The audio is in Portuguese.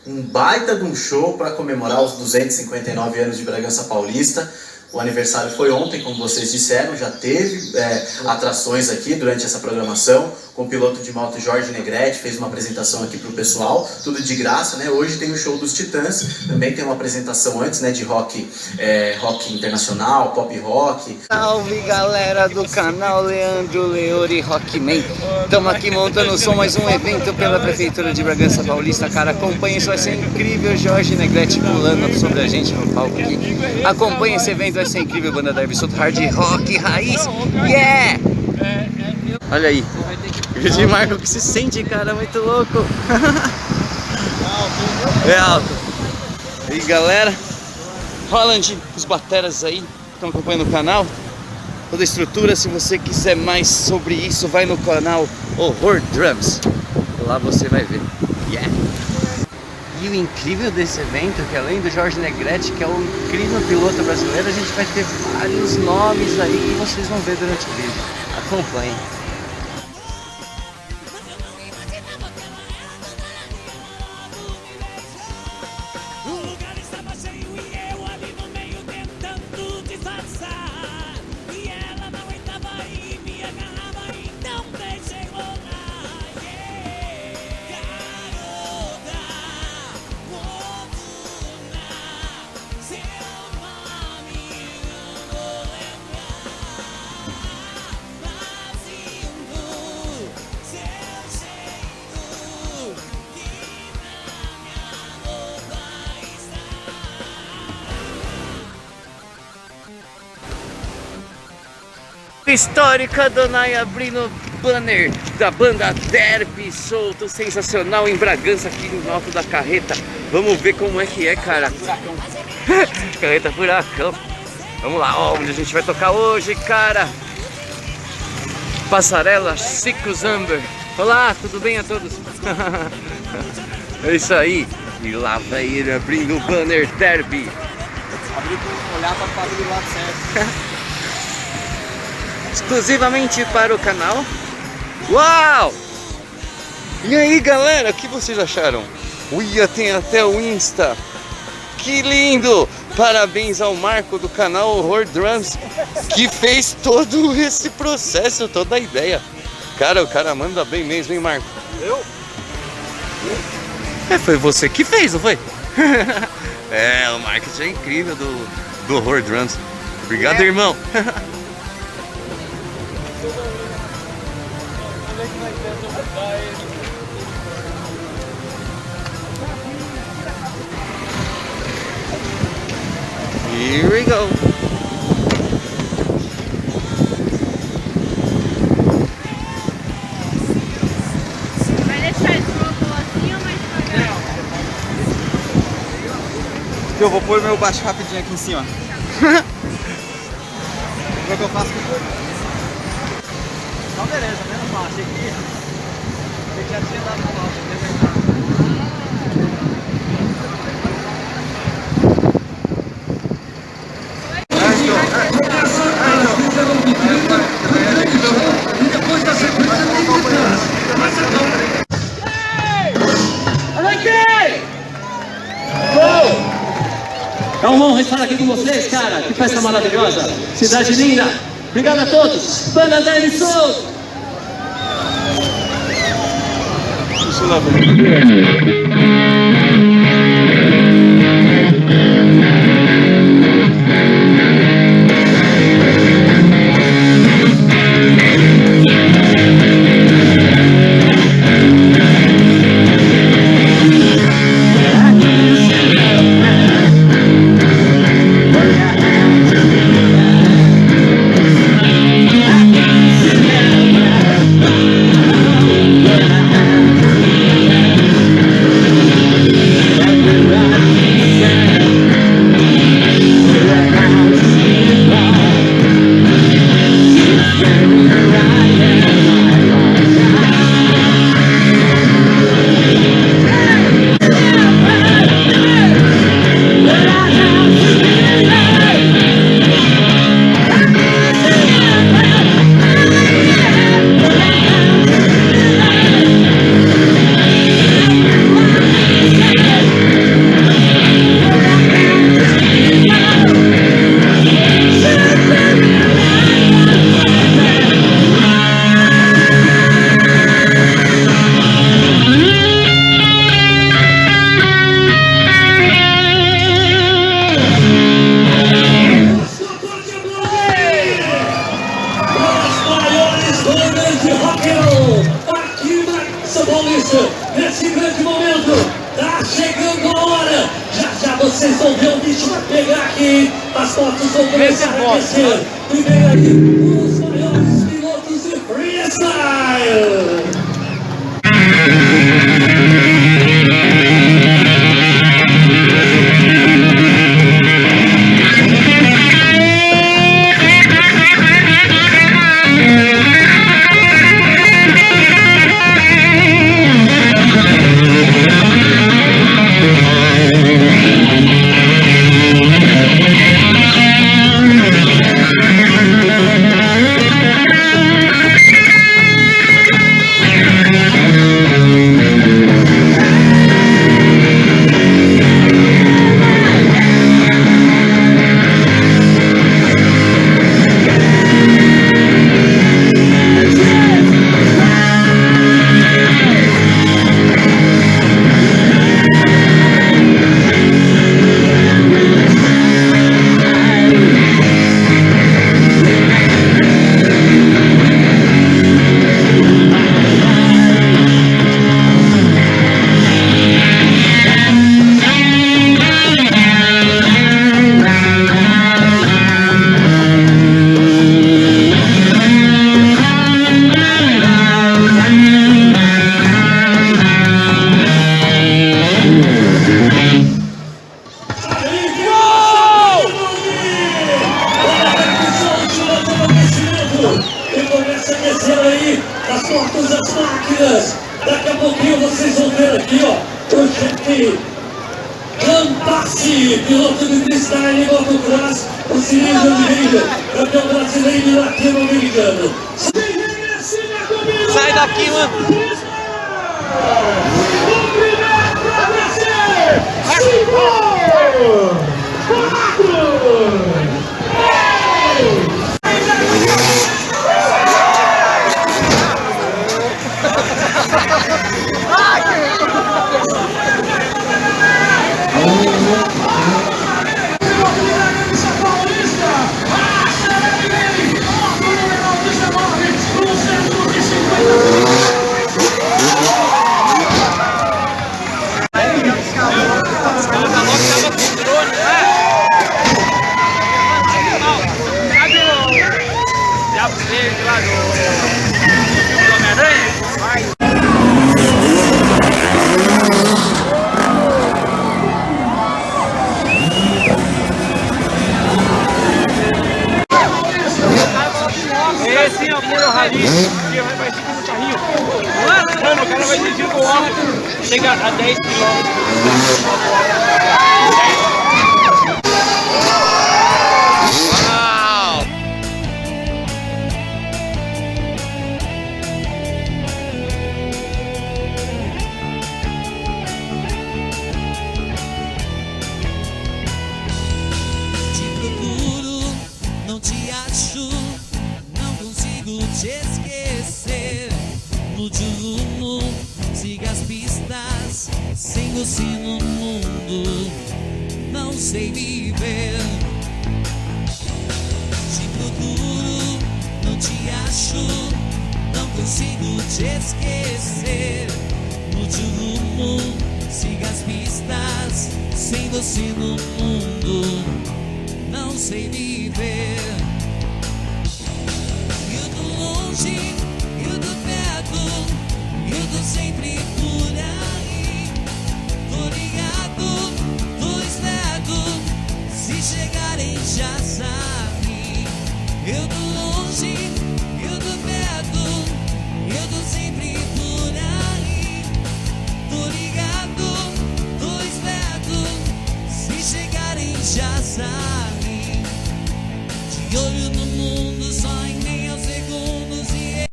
um baita de um show para comemorar os 259 anos de Bragança Paulista. O aniversário foi ontem, como vocês disseram, já teve atrações aqui durante essa programação, com o piloto de moto Jorge Negrete, fez uma apresentação aqui pro pessoal, tudo de graça, né? Hoje tem o show dos Titãs, também tem uma apresentação antes, né, de rock, rock internacional, pop rock. Salve galera do canal Leandro Leori Rockman, estamos aqui montando o som, mais um evento pela Prefeitura de Bragança Paulista, cara, acompanhe, isso vai ser incrível, Jorge Negrete pulando sobre a gente no palco aqui, acompanhe esse evento, vai ser incrível, banda Derby Soto, hard rock, raiz, yeah! Olha aí, o de Marco que se sente, cara, muito louco. É alto. E aí galera, Roland, os bateras aí, estão acompanhando o canal, toda a estrutura, se você quiser mais sobre isso, vai no canal Horror Drums, lá você vai ver, yeah! E o incrível desse evento, que além do Jorge Negrete, que é um incrível piloto brasileiro, a gente vai ter vários nomes aí que vocês vão ver durante o vídeo. Acompanhem. Histórica Donai abrindo banner da banda Derby Soto, sensacional em Bragança, aqui no alto da carreta. Vamos ver como é que é, cara. Carreta Furacão. Vamos lá, ó, onde a gente vai tocar hoje, cara. Passarela Ciclos Amber. Olá, tudo bem a todos? É isso aí. E lá vai ele abrindo o banner Derby. Abrir para olhar para abrir do lado certo. Exclusivamente para o canal. Uau! E aí galera, o que vocês acharam? Uia, tem até o Insta. Que lindo! Parabéns ao Marco do canal Horror Drums, que fez todo esse processo, toda a ideia. Cara, o cara manda bem mesmo, hein, Marco? Eu? Foi você que fez, não foi? O marketing é incrível do Horror Drums. Obrigado, irmão. Here we go. Vai deixar esse robô assim ou mais devagar? Eu vou pôr meu baixo rapidinho aqui em cima. O que eu faço com o corpo? Então beleza, menos mal. Achei que já tinha dado uma volta. É uma honra estar aqui com vocês, cara. Que festa maravilhosa. Cidade linda. Obrigado a todos. Banda Derby Soto. resolveu, o bicho vai pegar aqui. As fotos vão começar a aquecer. Primeiro aí, os maiores pilotos de freestyle. Daqui a pouquinho vocês vão ver aqui, ó, o chefe Campassi, piloto de freestyle e motocross, o Cirilo Oliveira, campeão brasileiro e latino-americano. Sai daqui, mano! O primeiro pra descer! 5, 4, 3. Esse é o Muro Rally, que vai seguir no carrinho. Mano, o cara vai dirigir com o óculos, chega a 10 km. Te esquecer, mude o rumo, siga as pistas, sem você no mundo, não sei viver. Te procuro, não te acho, não consigo te esquecer. Mude o rumo, siga as pistas, sem você no mundo, não sei viver.